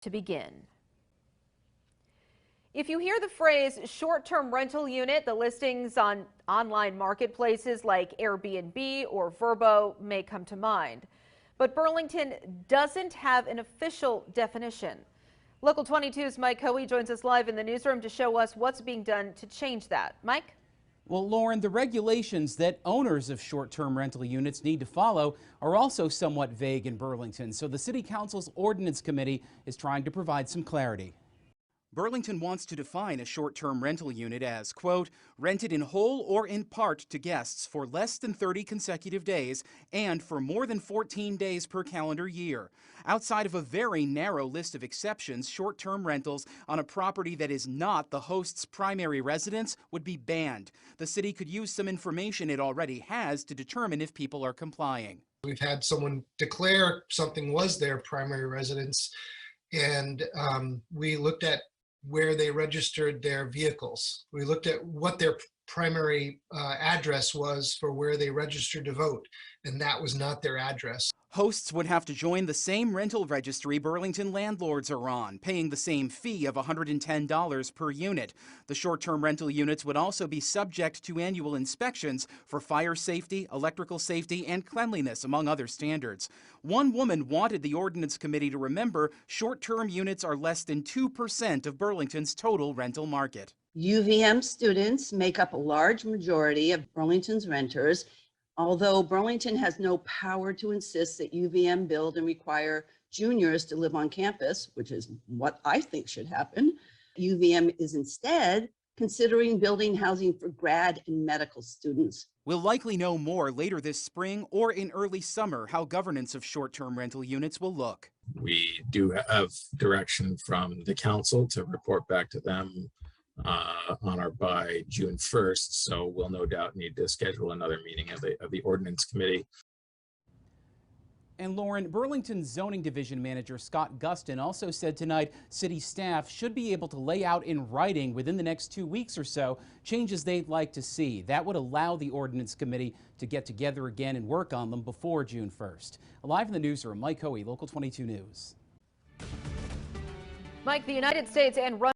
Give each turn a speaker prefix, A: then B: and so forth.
A: to begin. If you hear the phrase short-term rental unit, the listings on online marketplaces like Airbnb or Vrbo may come to mind. But Burlington doesn't have an official definition. Local 22's Mike Hoey joins us live in the newsroom to show us what's being done to change that. Mike?
B: Well, Lauren, the regulations that owners of short-term rental units need to follow are also somewhat vague in Burlington, so the City Council's Ordinance Committee is trying to provide some clarity. Burlington wants to define a short-term rental unit as, quote, rented in whole or in part to guests for less than 30 consecutive days and for more than 14 days per calendar year. Outside of a very narrow list of exceptions, short-term rentals on a property that is not the host's primary residence would be banned. The city could use some information it already has to determine if people are complying.
C: We've had someone declare something was their primary residence, and we looked at where they registered their vehicles. We looked at what their primary address was for where they registered to vote, and that was not their address.
B: Hosts would have to join the same rental registry Burlington landlords are on, paying the same fee of $110 per unit. The short-term rental units would also be subject to annual inspections for fire safety, electrical safety, and cleanliness, among other standards. One woman wanted the Ordinance Committee to remember short-term units are less than 2% of Burlington's total rental market.
D: UVM students make up a large majority of Burlington's renters. Although Burlington has no power to insist that UVM build and require juniors to live on campus, which is what I think should happen, UVM is instead considering building housing for grad and medical students.
B: We'll likely know more later this spring or in early summer how governance of short-term rental units will look.
E: We do have direction from the council to report back to them on or by June 1st, so we'll no doubt need to schedule another meeting of the Ordinance Committee.
B: And Lauren, Burlington Zoning Division Manager Scott Gustin also said tonight city staff should be able to lay out in writing within the next 2 weeks or so changes they'd like to see. That would allow the Ordinance Committee to get together again and work on them before June 1st. Live in the newsroom, Mike Hoey, Local 22 News.
A: Mike, the United States and Russia